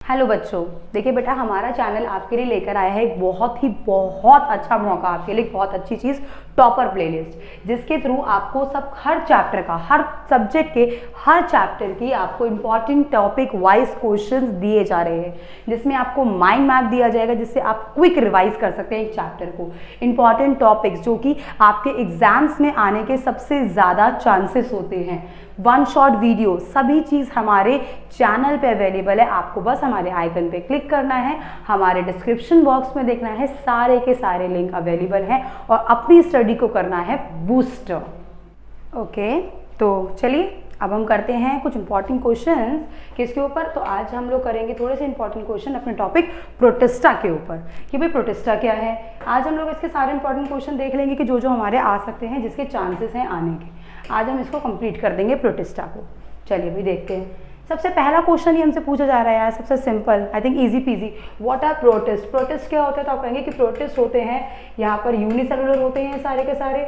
Hello बच्चों, देखिए बेटा हमारा चैनल आपके लिए लेकर आया है एक बहुत अच्छा मौका आपके लिए, बहुत अच्छी चीज़, टॉपर प्लेलिस्ट, जिसके थ्रू आपको सब हर चैप्टर का, हर सब्जेक्ट के हर चैप्टर की आपको इंपॉर्टेंट टॉपिक वाइज क्वेश्चंस दिए जा रहे हैं, जिसमें आपको माइंड मैप दिया जाएगा जिससे आप क्विक रिवाइज कर सकते हैं एक चैप्टर को। इंपॉर्टेंट टॉपिक्स जो कि आपके एग्जाम्स में आने के सबसे ज़्यादा चांसेस होते हैं। वन शॉट वीडियो, सभी चीज़ हमारे चैनल पे अवेलेबल है। आपको बस हमारे आइकन पे क्लिक करना है, हमारे डिस्क्रिप्शन बॉक्स में देखना है, सारे के सारे लिंक अवेलेबल हैं और अपनी स्टडी को करना है बूस्ट। ओके, तो चलिए अब हम करते हैं कुछ इंपॉर्टेंट क्वेश्चन किसके ऊपर। तो आज हम लोग करेंगे थोड़े से इंपॉर्टेंट क्वेश्चन अपने टॉपिक प्रोटिस्टा के ऊपर कि भाई प्रोटिस्टा क्या है। आज हम लोग इसके सारे इंपॉर्टेंट क्वेश्चन देख लेंगे कि जो जो हमारे आ सकते हैं, जिसके चांसेस हैं आने के। आज हम इसको कंप्लीट कर देंगे प्रोटिस्टा को। चलिए भाई देखते हैं। सबसे पहला क्वेश्चन ही हमसे पूछा जा रहा है, सबसे simple, I think easy peasy. What are protist? Protist क्या होता है? तो आप कहेंगे कि प्रोटिस्ट होते हैं, यहाँ पर यूनिसेलुलर होते हैं सारे के सारे,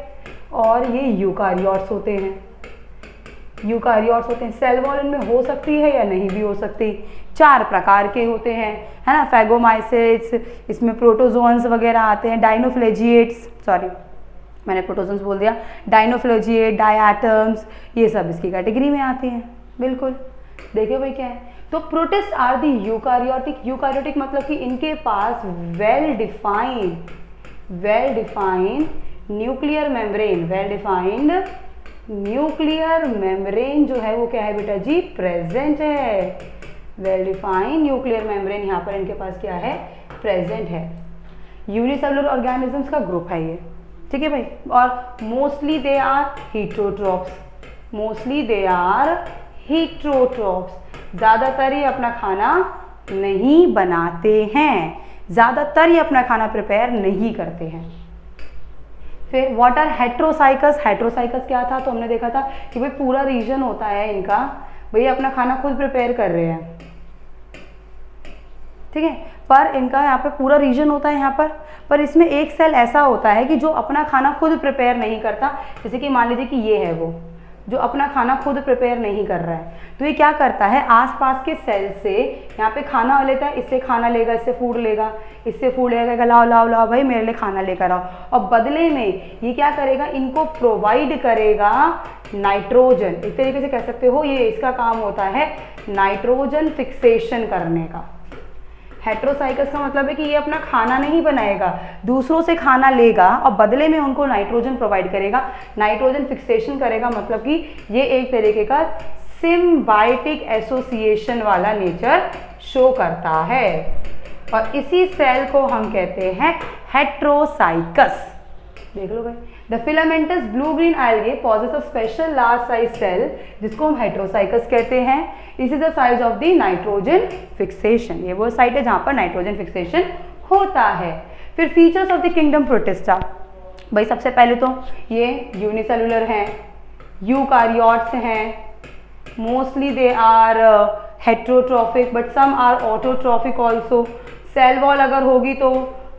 और ये यूकारियोट्स होते हैं। यूकारियोट्स होते हैं। सेल वॉल इनमें हो सकती है या नहीं भी हो सकती। 4 प्रकार के होते हैं, है ना। फैगोमाइसिट्स, इसमें प्रोटोजोन्स वगैरह आते हैं, डाइनोफ्लेजिएट्स, सॉरी मैंने प्रोटोजोन्स बोल दिया, डाइनोफ्लेजिएट, डायटम्स, ये सब इसकी कैटेगरी में आते हैं। बिल्कुल, देखिए भाई क्या है। तो protist are the eukaryotic. Eukaryotic मतलब कि इनके पास वेल डिफाइंड न्यूक्लियर मेम्ब्रेन जो है वो क्या है बेटा जी, प्रेजेंट है। वेल डिफाइंड न्यूक्लियर मेम्ब्रेन यहाँ पर इनके पास क्या है, प्रेजेंट है। यूनिसेलुलर ऑर्गेनिजम्स का ग्रुप है ये, ठीक है भाई। और मोस्टली दे आर हीट्रोट्रॉप्स, ज़्यादातर ये अपना खाना नहीं बनाते हैं, ज़्यादातर ये अपना खाना प्रिपेयर नहीं करते हैं। फिर व्हाट आर हेट्रोसाइकस? हेट्रोसाइकस क्या था? तो हमने देखा था कि भाई पूरा रीजन होता है इनका, भाई अपना खाना खुद प्रिपेयर कर रहे हैं, ठीक है। पर इनका यहाँ पे पूरा रीजन होता है यहाँ पर इसमें एक सेल ऐसा होता है कि जो अपना खाना खुद प्रिपेयर नहीं करता। जैसे कि मान लीजिए कि ये है वो जो अपना खाना खुद प्रिपेयर नहीं कर रहा है, तो ये क्या करता है, आसपास के सेल से यहाँ पे खाना लेता है, इससे खाना लेगा, इससे फूड लेगा, इससे फूड लेगा, लाओ लाओ लाओ भाई मेरे लिए खाना लेकर आओ, और बदले में ये क्या करेगा, इनको प्रोवाइड करेगा नाइट्रोजन। एक तरीके से कह सकते हो ये इसका काम होता है नाइट्रोजन फिक्सेशन करने का। हेट्रोसाइकस का मतलब है कि ये अपना खाना नहीं बनाएगा, दूसरों से खाना लेगा और बदले में उनको नाइट्रोजन प्रोवाइड करेगा, नाइट्रोजन फिक्सेशन करेगा। मतलब कि ये एक तरीके का सिम्बायोटिक एसोसिएशन वाला नेचर शो करता है, और इसी सेल को हम कहते हैं हेट्रोसाइकस। देख लो भाई। The filamentous blue green algae possess a special large size cell जिसको हम हेट्रोसाइकस कहते हैं। This is the size of the nitrogen fixation. ये वो साइट है जहां पर नाइट्रोजन फिक्सेशन होता है। फिर features of the kingdom protista, भाई सबसे पहले तो ये यूनिसेलुलर हैं, यूकारियोट्स हैं, mostly they are heterotrophic but some are autotrophic also. Cell wall अगर होगी तो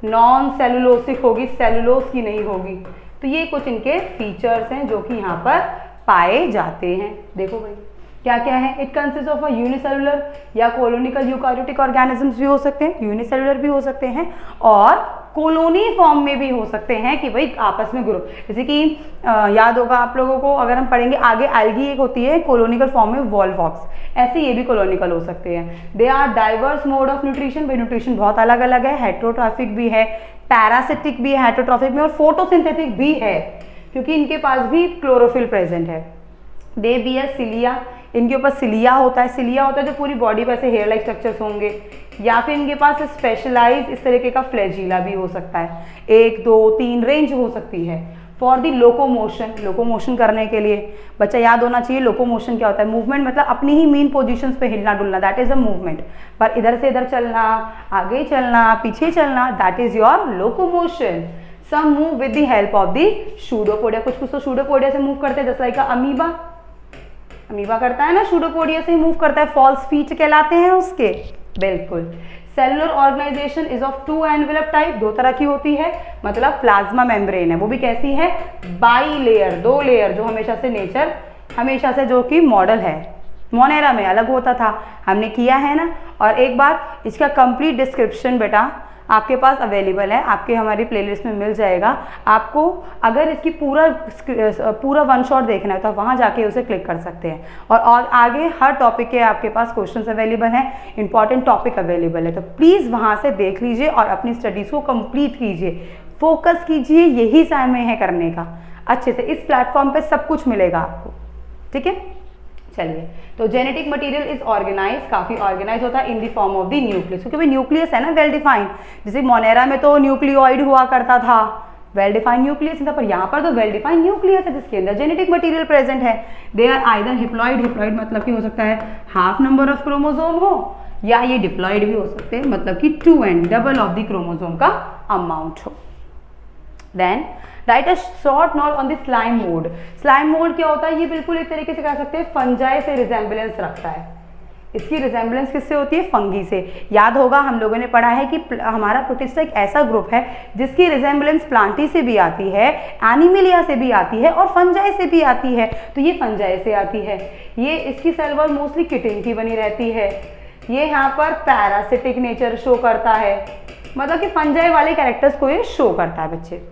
नॉन सेलुलोसिक होगी, सेलुलोज की नहीं होगी। तो ये कुछ इनके फीचर्स हैं जो कि यहाँ पर पाए जाते हैं। देखो भाई क्या क्या है। It consist of a unicellular या कोलोनिकल यूकारियोटिक ऑर्गेनिजम्स भी हो सकते हैं, यूनिसेलुलर भी हो सकते हैं और कॉलोनी फॉर्म में भी हो सकते हैं कि भाई आपस में ग्रुप। जैसे कि याद होगा आप लोगों को, अगर हम पढ़ेंगे आगे, एल्गी एक होती है कॉलोनिकल फॉर्म में वॉल्वॉक्स, ऐसे ये भी कॉलोनिकल हो सकते हैं। They are diverse mode of nutrition, भाई न्यूट्रिशन बहुत अलग अलग है, हेट्रोट्रॉफिक भी है, पैरासिटिक भी है हेट्रोट्रॉफिक में, और फोटोसिंथेटिक भी है क्योंकि इनके पास भी क्लोरोफिल प्रेजेंट है। दे बियर सिलिया, इनके ऊपर सिलिया होता है। सिलिया होता है जो पूरी बॉडी पे ऐसे हेयर लाइक स्ट्रक्चर्स होंगे, या फिर इनके पास स्पेशलाइज इस तरीके का फ्लैजिला भी हो सकता है। 1 2 3 रेंज हो सकती है। फॉर दी लोकोमोशन, लोकोमोशन करने के लिए बच्चा याद होना चाहिए लोकोमोशन क्या होता है। मूवमेंट मतलब अपनी ही मेन पोजीशंस पे हिलना डुलना, दैट इज अ मूवमेंट। पर इधर से इधर चलना, आगे चलना, पीछे चलना, that is your locomotion. Some move with the help of the pseudopodia, कुछ तो सूडोपोडिया से मूव करते हैं, जैसे लाइक अमीबा, अमीबा करता है ना, सूडोपोडिया से ही मूव करता है, फॉल्स फीट कहलाते हैं उसके। बिल्कुल। Cellular organisation is of 2 envelope type, 2 तरह की होती है, मतलब प्लाज्मा मेम्ब्रेन है, वो भी कैसी है, बाई लेयर, 2 लेयर, जो हमेशा से नेचर, हमेशा से जो कि मॉडल है, मोनेरा में अलग होता था, हमने किया है ना। और एक बार इसका कंप्लीट डिस्क्रिप्शन बेटा आपके पास अवेलेबल है, आपके हमारी प्लेलिस्ट में मिल जाएगा। आपको अगर इसकी पूरा वन शॉट देखना है तो आप वहाँ जाके उसे क्लिक कर सकते हैं। और आगे हर टॉपिक के आपके पास क्वेश्चंस अवेलेबल हैं, इंपॉर्टेंट टॉपिक अवेलेबल है, तो प्लीज़ वहाँ से देख लीजिए और अपनी स्टडीज़ को कंप्लीट कीजिए, फोकस कीजिए, यही समय है करने का अच्छे से। इस प्लेटफॉर्म पे सब कुछ मिलेगा आपको, ठीक है। चलिए, तो जेनेटिक मटेरियल इज ऑर्गेनाइज, काफ़ी ऑर्गेनाइज होता है in the form of the nucleus, क्योंकि भाई न्यूक्लियस है ना वेल डिफाइंड। जैसे मोनेरा में तो न्यूक्लियोइड हुआ करता था, वेल डिफाइंड न्यूक्लियस था, पर यहाँ पर तो वेल डिफाइंड न्यूक्लियस है जिसके अंदर जेनेटिक मटेरियल प्रेजेंट है। दे आर आइदर हिप्लॉइड, हिप्लॉइड मतलब कि हो सकता है हाफ नंबर ऑफ क्रोमोसोम हो, या ये डिप्लॉइड भी हो सकते हैं, मतलब कि 2 and double of the chromosome का अमाउंट हो। Then write a short note on the slime mould. Slime mould क्या होता है, ये बिल्कुल एक तरीके से कह सकते हैं फंजाई से रिजेम्बलेंस रखता है। इसकी रिजेम्बलेंस किससे होती है, फंगी से। याद होगा हम लोगों ने पढ़ा है कि हमारा प्रोटिस्टा एक ऐसा ग्रुप है जिसकी रिजेम्बलेंस प्लांटी से भी आती है, एनिमिलिया से भी आती है और फंजाई से भी आती है। तो ये फंजाई से आती है, ये इसकी सेल वॉल मोस्टली किटिन की बनी रहती है। ये यहाँ पर पैरासिटिक नेचर शो करता है, मतलब कि फंजाई वाले कैरेक्टर्स को ये शो करता है बच्चे।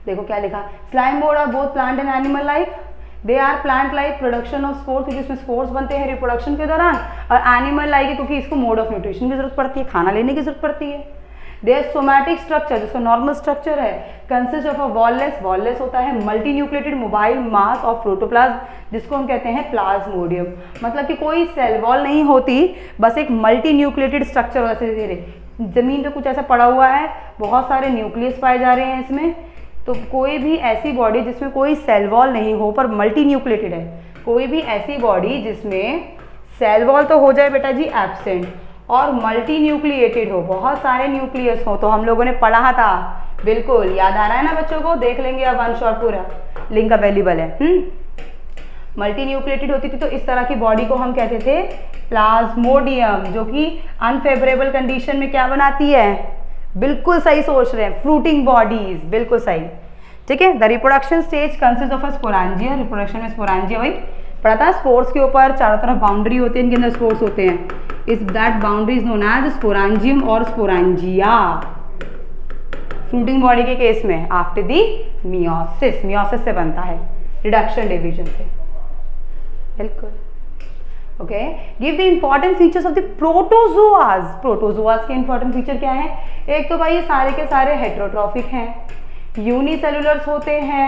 देखो क्या लिखा, slime mould are both plant and animal like, they are plant like production of spores, क्योंकि इसमें स्पोर्स बनते हैं रिप्रोडक्शन के दौरान, और एनिमल लाइक क्योंकि इसको मोड ऑफ न्यूट्रिशन की जरूरत पड़ती है, खाना लेने की जरूरत पड़ती है। देयर सोमैटिक स्ट्रक्चर, जिसका नॉर्मल स्ट्रक्चर है, consist of a wireless, wireless होता है multi nucleated mobile mass of protoplasm, जिसको हम कहते हैं प्लाज्मोडियम। मतलब कि कोई सेल वॉल नहीं होती, बस एक मल्टी न्यूक्लिएटेड स्ट्रक्चर होता है। धीरे जमीन पे कुछ ऐसा पड़ा हुआ है, बहुत सारे न्यूक्लियस पाए जा रहे हैं इसमें। तो कोई भी ऐसी बॉडी जिसमें कोई सेल वॉल नहीं हो पर मल्टी न्यूक्लिएटेड है, कोई भी ऐसी बॉडी जिसमें सेल वॉल तो हो जाए बेटा जी एब्सेंट, और मल्टी न्यूक्लिएटेड हो, बहुत सारे न्यूक्लियस हो, तो हम लोगों ने पढ़ा था, बिल्कुल याद आ रहा है ना बच्चों को, देख लेंगे अब वन शॉट पूरा, लिंक अवेलेबल है। मल्टी न्यूक्लिएटेड होती थी तो इस तरह की बॉडी को हम कहते थे प्लाज्मोडियम, जो कि अनफेवरेबल कंडीशन में क्या बनाती है, बिल्कुल सही सोच रहे हैं, फ्रूटिंग बॉडीज, बिल्कुल सही, ठीक है। The reproduction stage consist of a sporangia, reproduction में स्पोरांजिया वही पढ़ा था, स्पोर्स के ऊपर चारों तरफ बाउंड्री होती है, इनके अंदर स्पोर्स होते हैं, इस that boundary is known as sporangium और स्पोरांजिया। फ्रूटिंग बॉडी के केस में आफ्टर दी मियोसिस, मियोसिस से बनता है, रिडक्शन डिवीजन से, बिल्कुल। Okay, give the important features of the protozoas. Protozoas के इंपॉर्टेंट फीचर क्या है, एक तो भाई ये सारे के सारे हेट्रोट्रॉफिक हैं, यूनिसेलुलर्स होते हैं,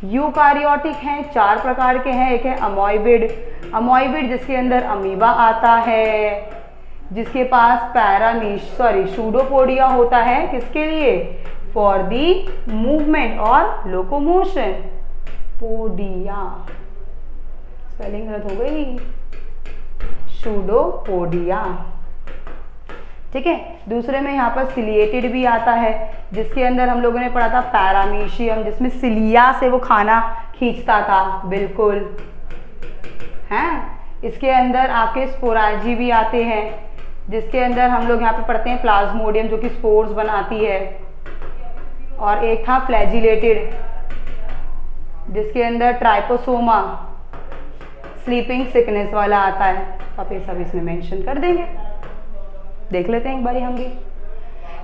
यूकारियोटिक हैं, 4 प्रकार के हैं। एक है अमोइबिड, अमोइबिड जिसके अंदर अमीबा आता है, जिसके पास शूडोपोडिया होता है, किसके लिए, फॉर दी मूवमेंट और लोकोमोशन। पोडिया, स्पेलिंग गलत हो गई, शूडोपोडिया, ठीक है। दूसरे में यहाँ पर सिलिएटेड भी आता है, जिसके अंदर हम लोगों ने पढ़ा था पैरामीशियम, जिसमें सिलिया से वो खाना खींचता था, बिल्कुल हैं। इसके अंदर आपके स्पोराजी भी आते हैं, जिसके अंदर हम लोग यहाँ पे पढ़ते हैं प्लाज्मोडियम, जो कि स्पोर्स बनाती है, और एक था फ्लैजिलेटेड, जिसके अंदर ट्राइपोसोमा स्लीपिंग सिकनेस वाला आता है। आप ये सब इसमें मेंशन कर देंगे, देख लेते हैं एक बारी हम भी।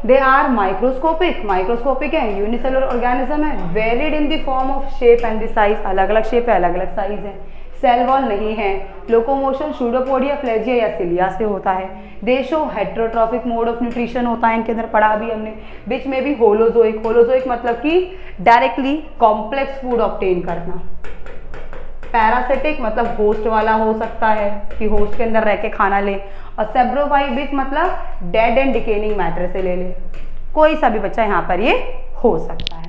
दे आर माइक्रोस्कोपिक, माइक्रोस्कोपिक है, यूनिसेलुलर ऑर्गेनिज्म है, varied in the form of shape and the size, अलग अलग शेप है, अलग अलग साइज है, सेल वॉल नहीं है, लोकोमोशन शूडोपोडिया, फ्लैजिया या सिलिया से होता है। दे show heterotrophic mode of nutrition होता है, इनके अंदर पढ़ा भी हमने। बीच में भी होलोजोइक, होलोजोइक मतलब कि डायरेक्टली कॉम्प्लेक्स फूड ऑब्टेन करना। पैरासिटिक मतलब होस्ट वाला हो सकता है कि होस्ट के अंदर रह के खाना ले, और सेब्रोफाइबिक मतलब डेड एंड डिकेनिंग मैटर से ले ले, कोई सा भी बच्चा यहाँ पर ये हो सकता है।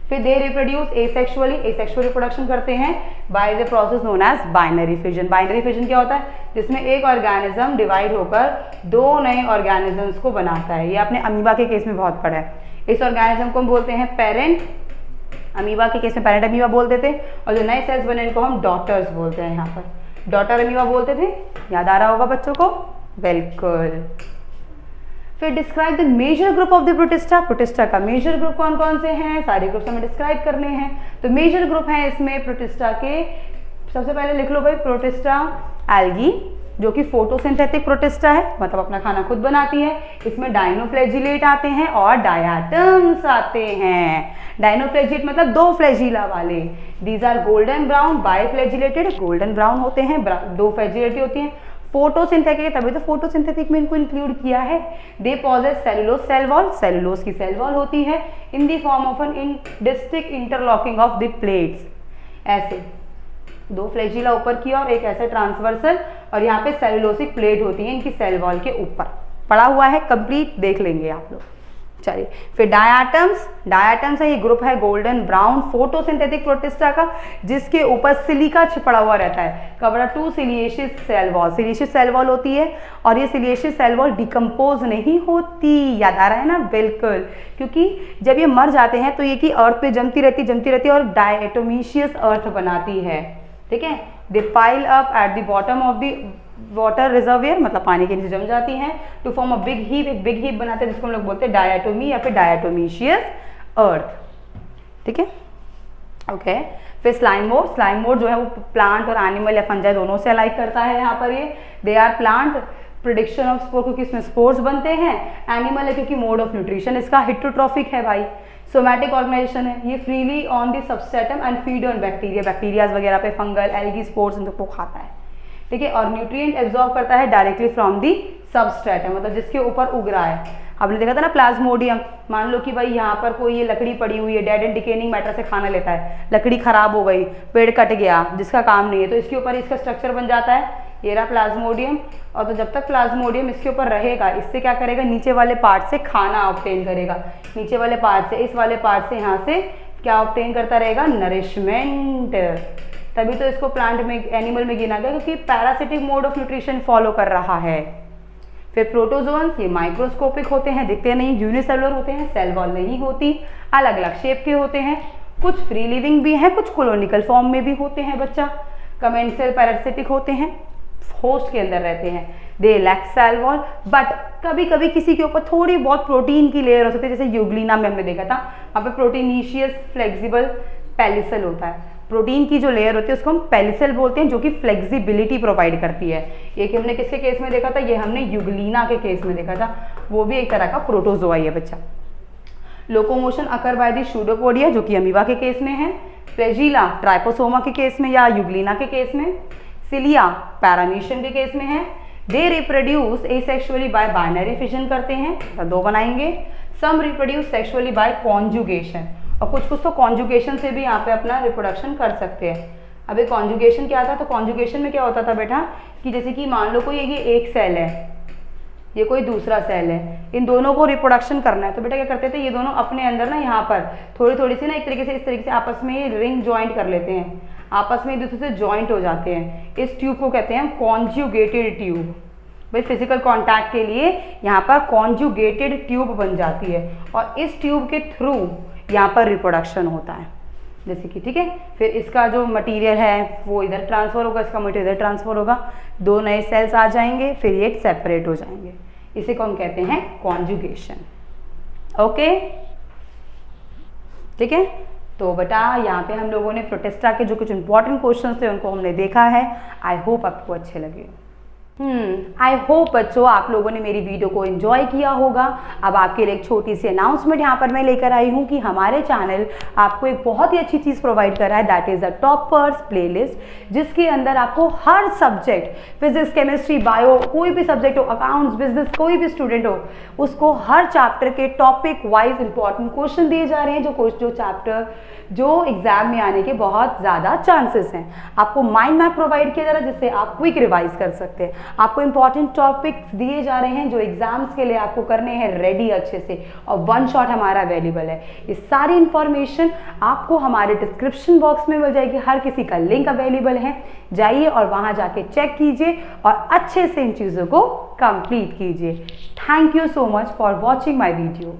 फिर they reproduce asexually, asexual reproduction करते हैं by the process known as binary fission. Binary fission क्या होता है, जिसमें एक ऑर्गेनिज्म डिवाइड होकर 2 नए ऑर्गेनिजम्स को बनाता है। ये आपने अमीबा के केस में बहुत पढ़ा है। इस ऑर्गेनिज्म को हम बोलते हैं पेरेंट, अमीबा के केस में पेरेंट अमीबा बोलते थे, और जो नए सेल्स बने इनको हम डॉटर्स बोलते हैं। यहाँ पर डॉटर अमीबा बोलते थे, याद आ रहा होगा बच्चों को, बिल्कुल। फिर describe the major group of the protista. Protista का मेजर ग्रुप कौन कौन से हैं, सारे ग्रुप्स हमें डिस्क्राइब करने हैं। तो मेजर ग्रुप हैं इसमें प्रोटिस्टा के, सबसे पहले लिख लो भाई, प्रोटिस्टा एल्गी जो कि फोटोसिंथेटिक प्रोटिस्टा है, मतलब अपना खाना खुद बनाती है। इसमें डाइनोफ्लैजिलेट आते हैं और डायटम्स आते हैं। डाइनोफ्लैजिलेट मतलब दो फ्लैजिला वाले। These are golden brown, biflagellated, golden brown होते हैं, दो फ्लैजिलेटेड होती हैं। फोटोसिंथेटिक, तभी तो फोटोसिंथेटिक में इनको इंक्लूड किया है। They possess cellulose cell wall, cellulose की सेल वॉल होती है in the form of an distinct interlocking of the plates. ऐसे दो फ्लैजिला ऊपर की और एक ऐसे ट्रांसवर्सल, और यहाँ पे सेलुलोसिक प्लेट होती है इनकी सेल वॉल के ऊपर। पड़ा हुआ है, कंप्लीट देख लेंगे आप लोग। चलिए फिर डायटम्स, डायटम्स है ये ग्रुप है गोल्डन ब्राउन फोटोसिंथेटिक प्रोटिस्टा का, जिसके ऊपर सिलिका छिपड़ा हुआ रहता है। Cover to siliceous cell wall, siliceous cell wall होती है और ये सिलिएशियस सेल वॉल डिकम्पोज नहीं होती। याद आ रहा है ना? बिल्कुल, क्योंकि जब ये मर जाते हैं तो ये की अर्थ पे जमती रहती है और डायटोमीशियस अर्थ बनाती है। ठीक है, they pile up at the bottom of the water reservoir, मतलब पानी के नीचे जम जाती हैं, to form a big heap, एक बिग हीप बनाते हैं जिसको हम लोग बोलते हैं डायटोमी या फिर डायटोमीशियस अर्थ। ठीक है, ओके। फिर स्लाइम मोड, स्लाइम मोड जो है वो प्लांट और एनिमल या फंजाई दोनों से अलाइक करता है। यहाँ पर ये they are plant, production of spore क्योंकि इसमें स्पोर्स बनते हैं, एनिमल है क्योंकि मोड ऑफ न्यूट्रिशन इसका हिट्रोट्रॉफिक है भाई, सोमैटिक ऑर्गेनाइजेशन है, ये freely on the substratum and feed on bacteria, bacterias वगैरह पे, फंगल, एल्गी, स्पोर्स इन सबको खाता है। ठीक है, और न्यूट्रिएंट एब्जॉर्ब करता है डायरेक्टली फ्रॉम दी सबस्ट्रेटम, मतलब जिसके ऊपर उग रहा है। आपने देखा था ना प्लाज्मोडियम, मान लो कि भाई यहाँ पर कोई ये लकड़ी पड़ी हुई है, डेड एंड डिकेनिंग मैटर से खाना लेता है, लकड़ी खराब हो गई, पेड़ कट गया जिसका काम नहीं है, तो इसके ऊपर इसका स्ट्रक्चर बन जाता है, ये रहा प्लाज्मोडियम। और तो जब तक प्लाज्मोडियम इसके ऊपर रहेगा, इससे क्या करेगा, नीचे वाले पार्ट से खाना ऑब्टेन करेगा, नीचे वाले पार्ट से, इस वाले पार्ट से यहाँ से क्या ऑब्टेन करता रहेगा, नरिशमेंट। तभी तो इसको प्लांट में, एनिमल में गिना गया, क्योंकि parasitic mode of nutrition follow कर रहा है। फिर प्रोटोजोन्स, ये माइक्रोस्कोपिक होते हैं, दिखते नहीं, यूनिसेलुलर होते हैं, सेल वॉल नहीं होती, अलग अलग शेप के होते हैं, कुछ फ्री लिविंग भी हैं, कुछ कोलोनिकल फॉर्म में भी होते हैं बच्चा। कमेंसल पैरासिटिक होते हैं, होस्ट के अंदर रहते हैं। They lack cell wall, but कभी कभी किसी के ऊपर थोड़ी बहुत प्रोटीन की लेयर हो सकती है, जैसे यूग्लिना में हमने देखा था, वहाँ पे प्रोटीनीशियस फ्लेक्सिबल पेलिसल होता है, प्रोटीन की जो लेयर होती है उसको हम पेलिसल बोलते हैं, जो कि फ्लेक्सिबिलिटी प्रोवाइड करती है। ये कि हमने किसके केस में देखा था, ये हमने यूग्लिना के केस में देखा था, वो भी एक तरह का प्रोटोजोआ है बच्चा। Locomotion occur by the pseudopodia, जो कि अमीबा के केस में है, फ्लैजिला ट्राइपोसोमा के केस में या यूग्लिना के केस में, सिलिया पैरामीशियन के केस में है। दे reproduce asexually bye binary fission करते हैं, तो दो बनाएंगे। सम रिप्रोड्यूस सेक्सुअली बाय कॉन्जुगेशन, और कुछ कुछ तो कॉन्जुगेशन से भी यहाँ पे अपना रिप्रोडक्शन कर सकते हैं। अभी कॉन्जुगेशन क्या था, तो कॉन्जुगेशन में क्या होता था बेटा, कि जैसे कि मान लो कोई ये एक सेल है, ये कोई दूसरा सेल है, इन दोनों को रिप्रोडक्शन करना है, तो बेटा क्या करते थे, ये दोनों अपने अंदर ना यहाँ पर थोड़ी थोड़ी सी ना एक तरीके से, इस तरीके से आपस में ये रिंग ज्वाइंट कर लेते हैं, आपस में एक दूसरे से ज्वाइंट हो जाते हैं। इस ट्यूब को कहते हैं कॉन्जुगेटेड ट्यूब। भाई फिजिकल कांटेक्ट के लिए यहाँ पर कॉन्जुगेटेड ट्यूब बन जाती है, और इस ट्यूब के थ्रू यहाँ पर रिप्रोडक्शन होता है, जैसे कि ठीक है। फिर इसका जो मटेरियल है वो इधर ट्रांसफर होगा, इसका मटेरियल इधर ट्रांसफर होगा, दो नए सेल्स आ जाएंगे, फिर ये सेपरेट हो जाएंगे, इसे कौन कहते हैं, कॉन्जुगेशन। ओके, ठीक है। तो बेटा यहाँ पे हम लोगों ने प्रोटिस्टा के जो कुछ इंपॉर्टेंट क्वेश्चंस थे उनको हमने देखा है। आई होप आपको अच्छे लगे। आई होप बच्चों आप लोगों ने मेरी वीडियो को एंजॉय किया होगा। अब आपके लिए एक छोटी सी अनाउंसमेंट यहाँ पर मैं लेकर आई हूँ कि हमारे चैनल आपको एक बहुत ही अच्छी चीज़ प्रोवाइड कर रहा है, that is a toppers playlist, जिसके अंदर आपको हर सब्जेक्ट, फिजिक्स, केमिस्ट्री, बायो, कोई भी सब्जेक्ट हो, अकाउंट्स, बिजनेस, कोई भी स्टूडेंट हो, उसको हर चैप्टर के टॉपिक वाइज इंपॉर्टेंट क्वेश्चन दिए जा रहे हैं, जो चैप्टर जो एग्जाम में आने के बहुत ज़्यादा चांसेस हैं। आपको माइंड मैप प्रोवाइड किया जा रहा है जिससे आप क्विक रिवाइज कर सकते हैं। आपको इंपॉर्टेंट टॉपिक्स दिए जा रहे हैं जो एग्जाम्स के लिए आपको करने हैं रेडी अच्छे से, और वन शॉट हमारा अवेलेबल है। ये सारी इंफॉर्मेशन आपको हमारे डिस्क्रिप्शन बॉक्स में मिल जाएगी, हर किसी का लिंक अवेलेबल है, जाइए और वहाँ जाके चेक कीजिए और अच्छे से इन चीज़ों को कंप्लीट कीजिए। Thank you so much for watching my video.